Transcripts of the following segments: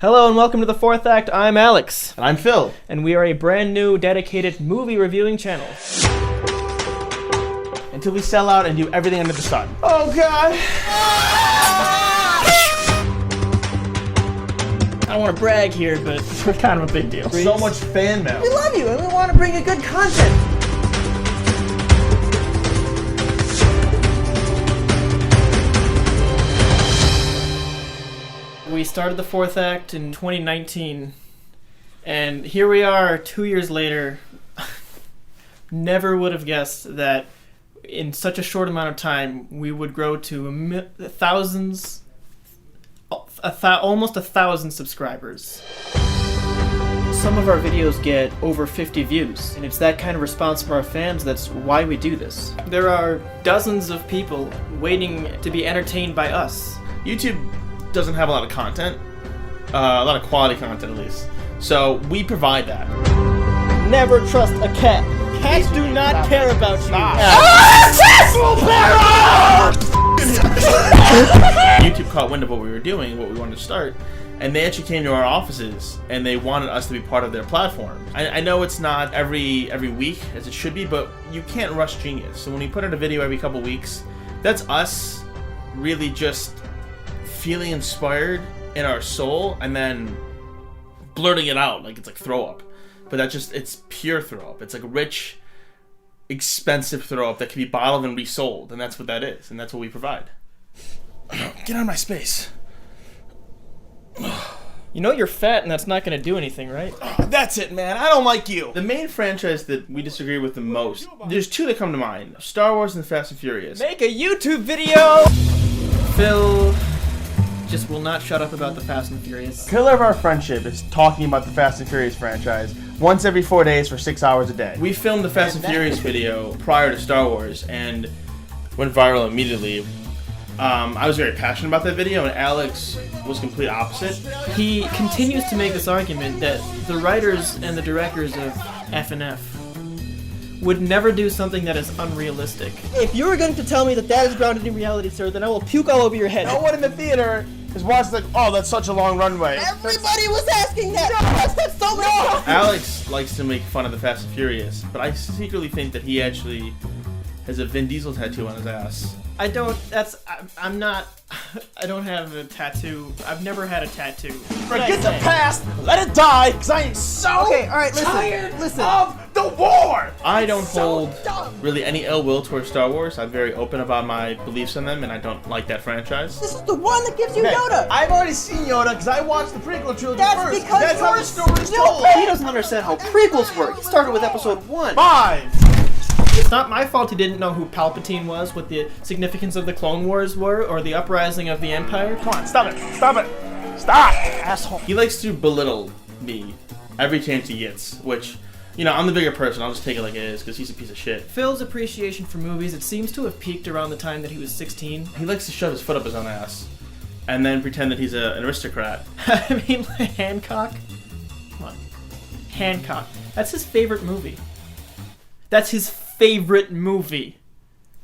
Hello and welcome to the Fourth Act. I'm Alex. And I'm Phil. And we are a brand new, dedicated movie reviewing channel. Until we sell out and do everything under the sun. Oh god! I don't want to brag here, but we're kind of a big deal. So much fan mail. We love you and we want to bring you good content. We started the Fourth Act in 2019, and here we are 2 years later. Never would have guessed that in such a short amount of time we would grow to thousands, almost 1,000 subscribers. Some of our videos get over 50 views, and it's that kind of response from our fans that's why we do this. There are dozens of people waiting to be entertained by us. YouTube doesn't have a lot of content, a lot of quality content at least. So we provide that. Never trust a cat. Cats do not care about you. YouTube caught wind of what we were doing, what we wanted to start, and they actually came to our offices and they wanted us to be part of their platform. I know it's not every week as it should be, but you can't rush genius. So when we put out a video every couple weeks, that's us really just feeling inspired in our soul and then blurting it out like it's like throw up. But it's pure throw up. It's like rich, expensive throw up that can be bottled and resold, and that's what that is, and that's what we provide. Get out of my space. You know you're fat and that's not going to do anything, right? That's it, man. I don't like you. The main franchise that we disagree with the most, there's two that come to mind. Star Wars and Fast and Furious. Make a YouTube video! Phil just will not shut up about the Fast and Furious. Pillar of our friendship is talking about the Fast and Furious franchise once every 4 days for 6 hours a day. We filmed the Fast and Furious video prior to Star Wars and went viral immediately. I was very passionate about that video, and Alex was complete opposite. He continues to make this argument that the writers and the directors of F&F would never do something that is unrealistic. If you were going to tell me that that is grounded in reality, sir, then I will puke all over your head. No one in the theater is watching like, oh, that's such a long runway. Everybody was asking that! That's so much! Alex likes to make fun of the Fast and Furious, but I secretly think that he actually has a Vin Diesel tattoo on his ass. I don't have a tattoo. I've never had a tattoo. Forget the past, let it die, because I am so tired of the war! I don't hold really any ill will towards Star Wars. I'm very open about my beliefs in them, and I don't like that franchise. This is the one that gives you Yoda! I've already seen Yoda, because I watched the prequel trilogy first. Because that's how the story's told. He doesn't understand how prequels work. He started with episode 1. 5! It's not my fault he didn't know who Palpatine was, what the significance of the Clone Wars were, or the uprising of the Empire. Come on, stop it! Stop it! Stop! Asshole! He likes to belittle me every chance he gets, which, you know, I'm the bigger person. I'll just take it like it is, because he's a piece of shit. Phil's appreciation for movies, it seems to have peaked around the time that he was 16. He likes to shove his foot up his own ass, and then pretend that he's an aristocrat. I mean, like Hancock? Come on. Hancock. That's his favorite movie. That's his favorite movie.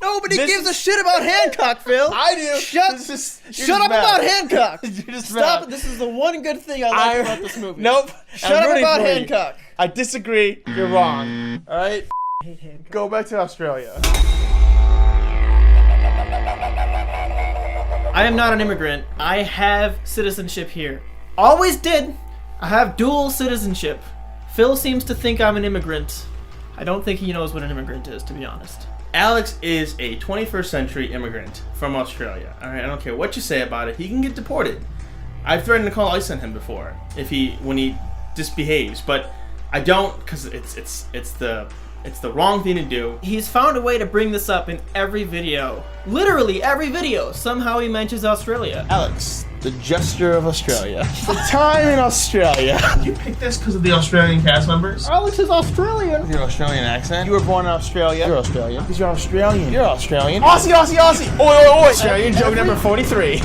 Nobody gives a shit about Hancock, Phil. I do. Shut up about Hancock. Stop it. This is the one good thing I like about this movie. Nope. Shut up about Hancock. I disagree. You're wrong. All right. I hate Hancock. Go back to Australia. I am not an immigrant. I have citizenship here. Always did. I have dual citizenship. Phil seems to think I'm an immigrant. I don't think he knows what an immigrant is, to be honest. Alex is a 21st century immigrant from Australia. All right, I don't care what you say about it. He can get deported. I've threatened to call ICE on him before when he misbehaves, but I don't, because it's the wrong thing to do. He's found a way to bring this up in every video. Literally every video. Somehow he mentions Australia. Alex, the gesture of Australia. The time in Australia. You picked this because of the Australian cast members? Alex is Australian. With your Australian accent? You were born in Australia. You're Australian. Because you're Australian. You're Australian. Aussie, Aussie, Aussie. Oi, oi, oi. Australian joke number 43.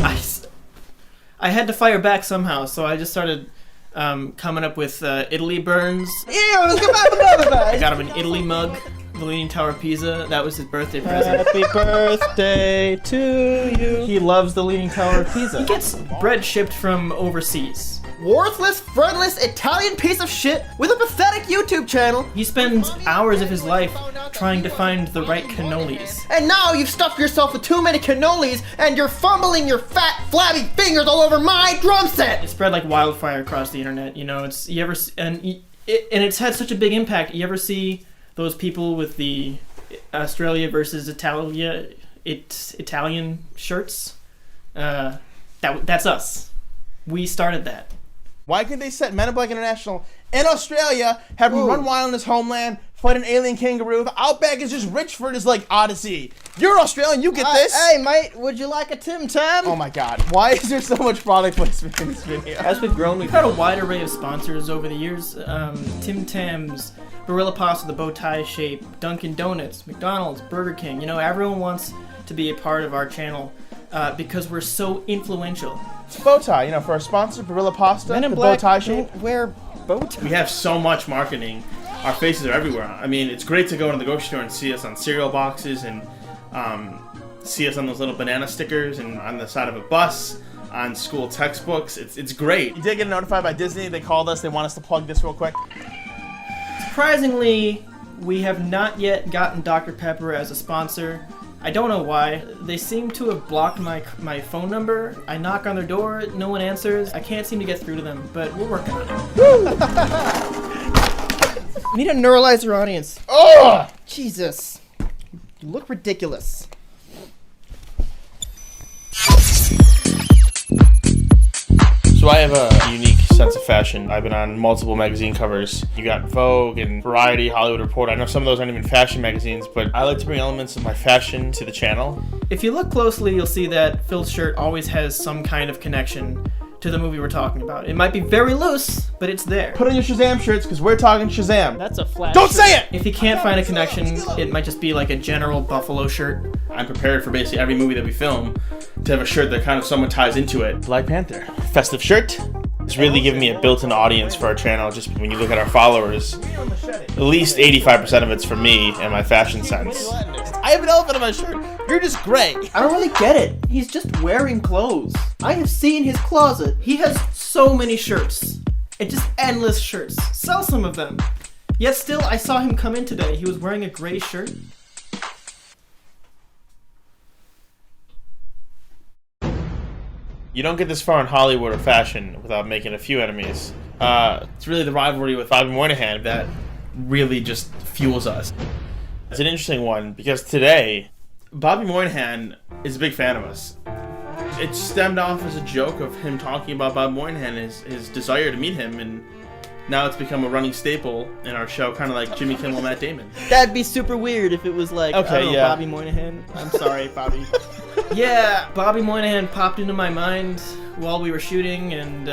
I had to fire back somehow, so I just started coming up with Italy burns. I got him an Italy mug. The Leaning Tower of Pisa. That was his birthday present. Happy birthday to you. He loves the Leaning Tower of Pisa. He gets bread shipped from overseas. worthless, friendless Italian piece of shit with a pathetic YouTube channel. He spends hours of his life trying to find the right cannolis. And now you've stuffed yourself with too many cannolis and you're fumbling your fat, flabby fingers all over my drum set. It spread like wildfire across the internet. You know, and it's had such a big impact. You ever see those people with the Australia versus Italian shirts? That's us. We started that. Why couldn't they set Men in Black International in Australia, have him run wild in his homeland, fight an alien kangaroo? The Outback is just Richford is like Odyssey. You're Australian, you get this. Hey, mate, would you like a Tim Tam? Oh my god, why is there so much product placement in this video? As we've grown, we've had a wide array of sponsors over the years. Tim Tams, Barilla Pasta, the bow tie shape, Dunkin' Donuts, McDonald's, Burger King. You know, everyone wants to be a part of our channel because we're so influential. It's bow tie, you know, for our sponsor, Barilla Pasta, Men in the Black bow tie shape. wear bow tie. We have so much marketing. Our faces are everywhere. I mean, it's great to go into the grocery store and see us on cereal boxes and see us on those little banana stickers and on the side of a bus, on school textbooks. It's great. You did get notified by Disney. They called us. They want us to plug this real quick. Surprisingly, we have not yet gotten Dr. Pepper as a sponsor. I don't know why. They seem to have blocked my phone number. I knock on their door, no one answers. I can't seem to get through to them, but we're working on it. We need to neuralize our audience. Oh! Jesus. You look ridiculous. So I have a unique sense of fashion. I've been on multiple magazine covers. You got Vogue and Variety, Hollywood Reporter. I know some of those aren't even fashion magazines, but I like to bring elements of my fashion to the channel. If you look closely, you'll see that Phil's shirt always has some kind of connection to the movie we're talking about. It might be very loose, but it's there. Put on your Shazam shirts, because we're talking Shazam. That's a flash. Don't say it! If you can't find a connection, it might just be like a general Buffalo shirt. I'm prepared for basically every movie that we film to have a shirt that kind of somewhat ties into it. Black Panther. Festive shirt. It's really giving me a built-in audience for our channel. Just when you look at our followers, at least 85% of it's for me and my fashion sense. I have an elephant on my shirt. You're just gray. I don't really get it. He's just wearing clothes. I have seen his closet. He has so many shirts. And just endless shirts. Sell some of them. Yet still, I saw him come in today. He was wearing a gray shirt. You don't get this far in Hollywood or fashion without making a few enemies. It's really the rivalry with Bobby Moynihan that really just fuels us. It's an interesting one because today, Bobby Moynihan is a big fan of us. It stemmed off as a joke of him talking about Bob Moynihan and his desire to meet him, and now it's become a running staple in our show, kind of like Jimmy Kimmel, Matt Damon. That'd be super weird if it was like, Okay, I don't know, yeah. Bobby Moynihan. I'm sorry, Bobby. Yeah, Bobby Moynihan popped into my mind while we were shooting and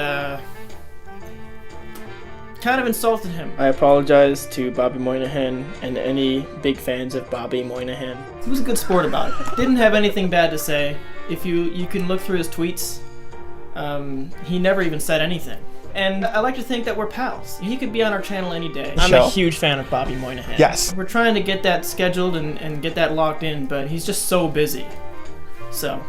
kind of insulted him. I apologize to Bobby Moynihan and any big fans of Bobby Moynihan. He was a good sport about it. Didn't have anything bad to say. If you can look through his tweets, he never even said anything. And I like to think that we're pals. He could be on our channel any day. I'm a huge fan of Bobby Moynihan. Yes. We're trying to get that scheduled and get that locked in, but he's just so busy. So.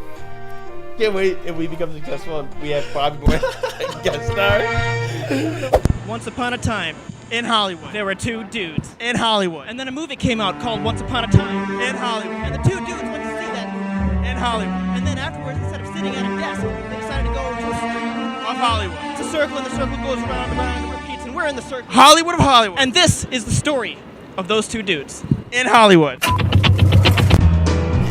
Can't wait if we become successful and we have Bobby Moynihan guest star. Once upon a time, in Hollywood, there were two dudes. In Hollywood. And then a movie came out called Once Upon a Time. In Hollywood. And the two dudes went to see that movie. In Hollywood. And then afterwards, instead of sitting at a desk, they decided to go to a street of Hollywood. It's a circle, and the circle goes round and round and repeats, and we're in the circle. Hollywood of Hollywood. And this is the story of those two dudes. In Hollywood.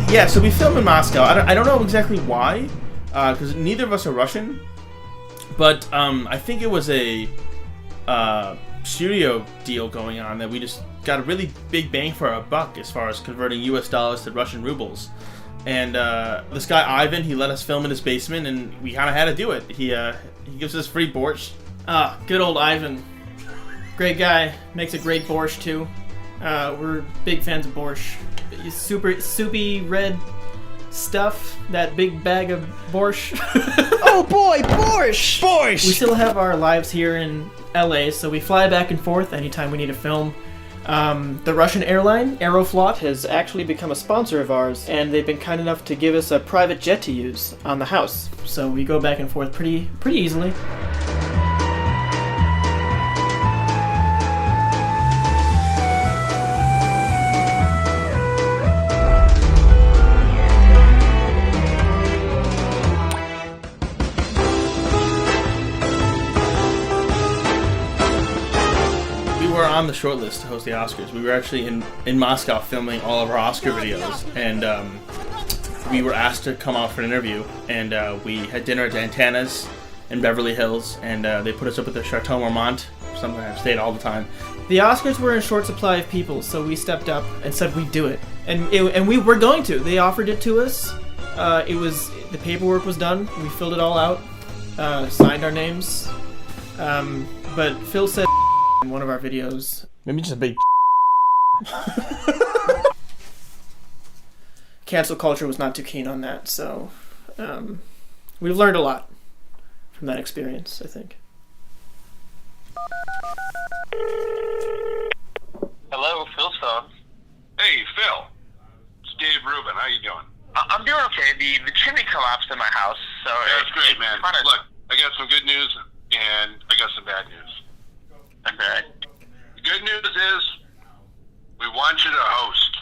Yeah, so we filmed in Moscow. I don't know exactly why, because neither of us are Russian. But I think it was a studio deal going on that we just got a really big bang for our buck as far as converting US dollars to Russian rubles. And this guy Ivan, he let us film in his basement, and we kind of had to do it. He gives us free borscht. Ah, good old Ivan. Great guy. Makes a great borscht too. We're big fans of borscht. Super soupy red stuff. That big bag of borscht. Oh boy, borscht! We still have our lives here in LA, so we fly back and forth anytime we need to film. The Russian airline, Aeroflot, has actually become a sponsor of ours, and they've been kind enough to give us a private jet to use on the house. So we go back and forth pretty easily. on the short list to host the Oscars. We were actually in Moscow filming all of our Oscar videos, and we were asked to come out for an interview, and we had dinner at Dantana's in Beverly Hills, and they put us up at the Chateau Marmont, something I've stayed all the time. The Oscars were in short supply of people, so we stepped up and said we'd do it. And we were going to. They offered it to us. The paperwork was done. We filled it all out, signed our names. But Phil said in one of our videos. Maybe just a big. Cancel culture was not too keen on that, so we've learned a lot from that experience, I think. Hello, Phil's phone. Hey, Phil. It's Dave Rubin. How you doing? I'm doing okay. The chimney collapsed in my house, so That's great, man. Kinda... Look, I got some good news, and I got some bad news. Okay. The good news is, we want you to host.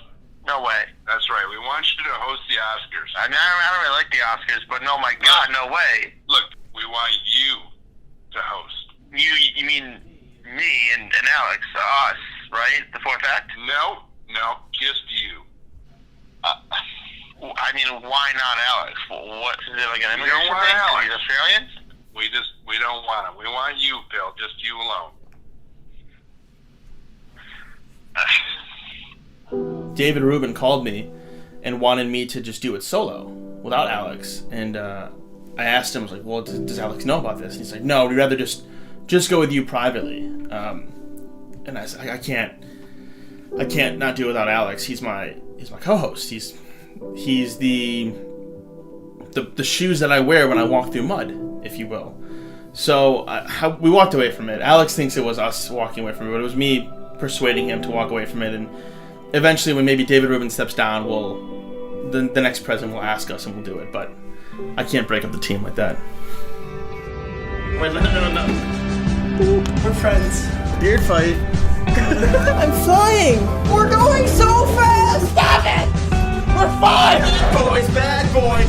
No way. That's right. We want you to host the Oscars. I mean, I don't really like the Oscars, but no, my God, no way. Look, we want you to host. You mean me and Alex, us, right? The fourth act? No, just you. I mean, why not Alex? What is it, like an We immigration don't want thing? Alex. He's Australian? We don't want him. We want you, Phil. Just you alone. David Rubin called me and wanted me to just do it solo without Alex, and I asked him, I was like, well, does Alex know about this? And he's like, no, we'd rather just go with you privately. And I said, I can't not do it without Alex. He's my co-host. He's the shoes that I wear when I walk through mud, if you will. So we walked away from it. Alex thinks it was us walking away from it, but it was me persuading him to walk away from it. And eventually, when maybe David Rubin steps down, the next president will ask us and we'll do it. But I can't break up the team like that. Wait, no. We're friends. Beard fight. I'm flying! We're going so fast! Stop it! We're fine! Boys, bad boy!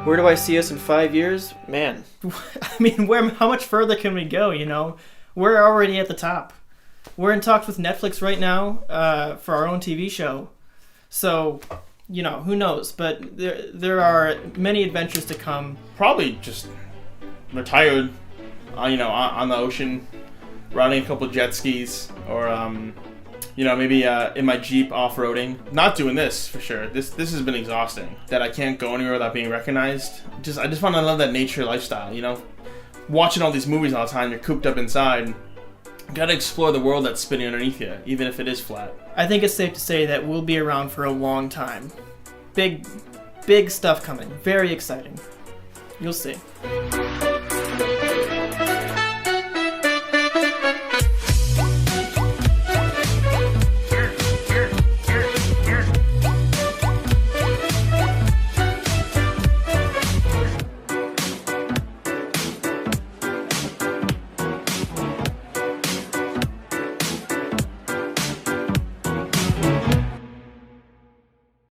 Where do I see us in 5 years? Man, I mean, how much further can we go, you know? We're already at the top. We're in talks with Netflix right now for our own TV show. So, you know, who knows? But there are many adventures to come. Probably just retired, on the ocean, riding a couple jet skis, or maybe in my Jeep off-roading. Not doing this for sure. This has been exhausting. That I can't go anywhere without being recognized. I just want to live that nature lifestyle. Watching all these movies all the time, you're cooped up inside. You gotta explore the world that's spinning underneath you, even if it is flat. I think it's safe to say that we'll be around for a long time. Big stuff coming. Very exciting. You'll see.